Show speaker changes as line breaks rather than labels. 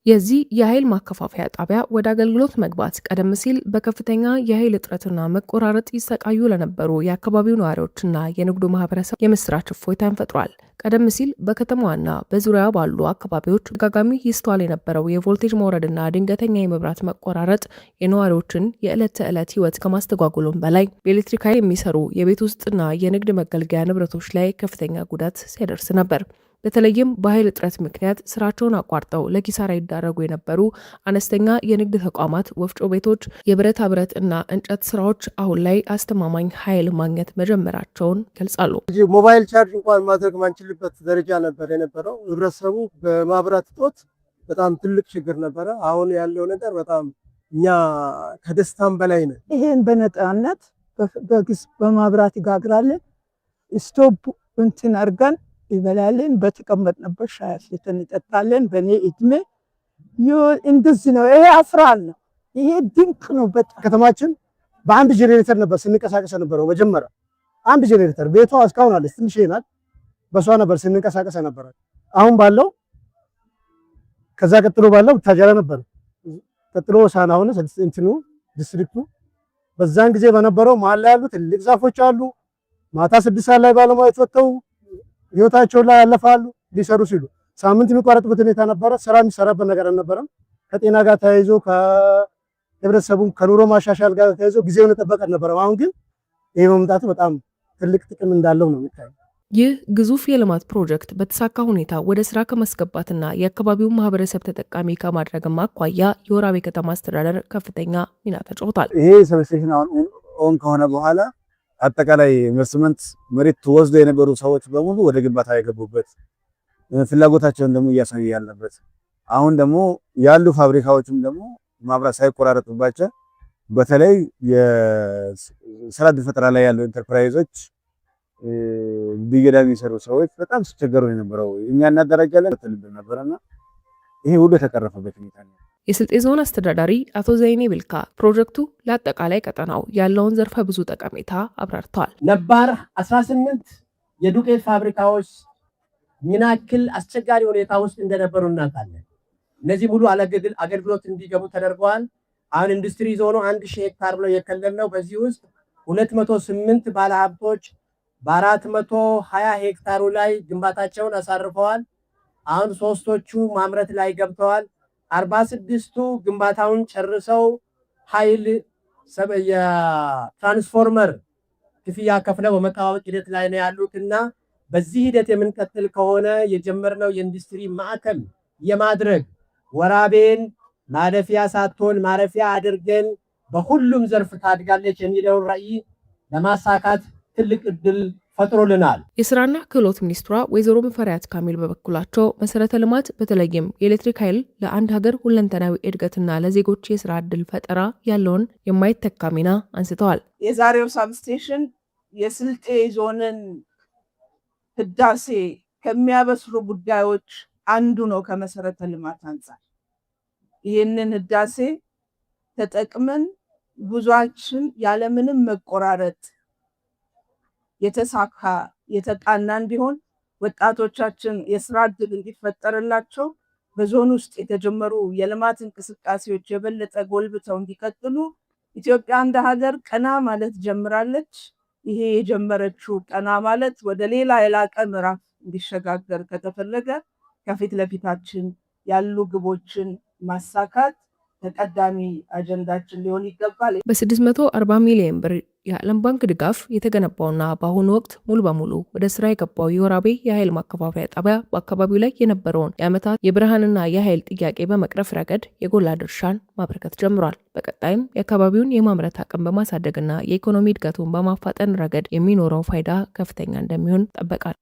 የዚህ የኃይል ማከፋፈያ ጣቢያ ወደ አገልግሎት መግባት ቀደም ሲል በከፍተኛ የኃይል እጥረትና መቆራረጥ ይሰቃዩ ለነበሩ የአካባቢው ነዋሪዎችና የንግዱ ማህበረሰብ የምስራች እፎይታን ፈጥሯል። ቀደም ሲል በከተማዋና በዙሪያ ባሉ አካባቢዎች ደጋጋሚ ይስተዋል የነበረው የቮልቴጅ መውረድና ድንገተኛ የመብራት መቆራረጥ የነዋሪዎችን የዕለት ተዕለት ህይወት ከማስተጓጉሎም በላይ በኤሌክትሪክ ኃይል የሚሰሩ የቤት ውስጥና የንግድ መገልገያ ንብረቶች ላይ ከፍተኛ ጉዳት ሲያደርስ ነበር። በተለይም በኃይል እጥረት ምክንያት ስራቸውን አቋርጠው ለኪሳራ ይዳረጉ የነበሩ አነስተኛ የንግድ ተቋማት፣ ወፍጮ ቤቶች፣ የብረታ ብረት እና እንጨት ስራዎች አሁን ላይ አስተማማኝ ኃይል ማግኘት መጀመራቸውን ገልጻሉ።
ሞባይል ቻርጅ እንኳን ማድረግ ማንችልበት ደረጃ ነበር የነበረው። ህብረተሰቡ በማብራት እጦት በጣም ትልቅ ችግር ነበረ። አሁን ያለው ነገር በጣም እኛ ከደስታም በላይ ነው።
ይሄን በነፃነት በማብራት ይጋግራለን። ስቶፕ እንትን አርገን ይበላልን። በተቀመጥንበት ሻይ አፍልተን እንጠጣለን። በእኔ እድሜ እንደዚህ ነው። ይሄ አፍራል ነው። ይሄ ድንቅ ነው። በጣም
ከተማችን በአንድ ጄኔሬተር ነበር ስንንቀሳቀስ ነበረው። መጀመሪያ አንድ ጄኔሬተር ቤቷ እስካሁን አለች፣ ትንሽ ናት። በሷ ነበር ስንንቀሳቀስ ነበር። አሁን ባለው ከዛ ቀጥሎ ባለው ታጀራ ነበር። ቀጥሎ ሳና ሆነ እንትኑ ዲስትሪክቱ በዛን ጊዜ በነበረው መሀል ላይ ያሉት ትልቅ ዛፎች አሉ። ማታ 6 ሰዓት ላይ ባለሙያዎች ወጥተው ህይወታቸው ላይ ያለፋሉ ሊሰሩ ሲሉ ሳምንት የሚቋረጥበት ሁኔታ ነበረ። ስራ የሚሰራበት ነገር አልነበረም። ከጤና ጋር ተያይዞ ከህብረተሰቡ ከኑሮ ማሻሻል ጋር ተያይዞ ጊዜውን የጠበቀ ነበረ። አሁን ግን ይሄ መምጣቱ በጣም ትልቅ ጥቅም እንዳለው ነው የሚታየው።
ይህ ግዙፍ የልማት ፕሮጀክት በተሳካ ሁኔታ ወደ ስራ ከማስገባትና የአካባቢው ማህበረሰብ ተጠቃሚ ከማድረግም አኳያ የወራቤ ከተማ አስተዳደር ከፍተኛ ሚና ተጫውቷል።
ይሄ ሰብስቴሽን አሁን ኦን ከሆነ በኋላ አጠቃላይ ኢንቨስትመንት መሬት ወስዶ የነበሩ ሰዎች በሙሉ ወደ ግንባታ የገቡበት ፍላጎታቸውን ደግሞ እያሳዩ ያለበት፣ አሁን ደግሞ ያሉ ፋብሪካዎችም ደግሞ ማብራት ሳይቆራረጥባቸው በተለይ የስራ ዕድል ፈጠራ ላይ ያሉ ኢንተርፕራይዞች ቢገዳ የሚሰሩ ሰዎች በጣም ሲቸገሩ የነበረው እኛ እናደራጃለን ተልብ ነበርና ይሄ ሁሉ የተቀረፈበት ሁኔታ ነው።
የስልጤ ዞን አስተዳዳሪ አቶ ዘይኔ ብልካ ፕሮጀክቱ ለአጠቃላይ ቀጠናው ያለውን ዘርፈ ብዙ ጠቀሜታ አብራርተዋል።
ነባር 18 የዱቄት ፋብሪካዎች ምን ያክል አስቸጋሪ ሁኔታ ውስጥ እንደነበሩ እናውቃለን። እነዚህ ሙሉ አገልግሎት እንዲገቡ ተደርገዋል። አሁን ኢንዱስትሪ ዞኑ 1000 ሄክታር ብለው የከለልነው በዚህ ውስጥ 208 ባለሀብቶች በ420 ሄክታሩ ላይ ግንባታቸውን አሳርፈዋል። አሁን 3ቶቹ ማምረት ላይ ገብተዋል። 46ቱ ግንባታውን ጨርሰው ኃይል የትራንስፎርመር ክፍያ ከፍለው በመጠባበቅ ሂደት ላይ ነው ያሉትና በዚህ ሂደት የምንቀጥል ከሆነ የጀመርነው የኢንዱስትሪ ማዕከል የማድረግ ወራቤን ማለፊያ ሳትሆን ማረፊያ አድርገን በሁሉም ዘርፍ ታድጋለች የሚለውን ራዕይ ለማሳካት ትልቅ እድል ፈጥሮልናል።
የስራና ክህሎት ሚኒስትሯ ወይዘሮ ሙፈሪያት ካሚል በበኩላቸው መሰረተ ልማት በተለይም የኤሌክትሪክ ኃይል ለአንድ ሀገር ሁለንተናዊ እድገትና ለዜጎች የስራ ዕድል ፈጠራ ያለውን የማይተካ ሚና አንስተዋል።
የዛሬው ሳብስቴሽን የስልጤ ዞንን ህዳሴ ከሚያበስሩ ጉዳዮች አንዱ ነው። ከመሰረተ ልማት አንጻር ይህንን ህዳሴ ተጠቅመን ጉዟችን ያለምንም መቆራረጥ የተሳካ የተቃና እንዲሆን ወጣቶቻችን የስራ ዕድል እንዲፈጠርላቸው በዞን ውስጥ የተጀመሩ የልማት እንቅስቃሴዎች የበለጠ ጎልብተው እንዲቀጥሉ ኢትዮጵያ እንደ ሀገር ቀና ማለት ጀምራለች። ይሄ የጀመረችው ቀና ማለት ወደ ሌላ የላቀ ምዕራፍ እንዲሸጋገር ከተፈለገ ከፊት ለፊታችን ያሉ ግቦችን ማሳካት ተቀዳሚ አጀንዳችን ሊሆን ይገባል።
በ640 ሚሊዮን ብር የዓለም ባንክ ድጋፍ የተገነባውና በአሁኑ ወቅት ሙሉ በሙሉ ወደ ስራ የገባው የወራቤ የኃይል ማከፋፈያ ጣቢያ በአካባቢው ላይ የነበረውን የዓመታት የብርሃንና የኃይል ጥያቄ በመቅረፍ ረገድ የጎላ ድርሻን ማበረከት ጀምሯል። በቀጣይም የአካባቢውን የማምረት አቅም በማሳደግና የኢኮኖሚ እድገቱን በማፋጠን ረገድ የሚኖረው ፋይዳ ከፍተኛ እንደሚሆን ይጠበቃል።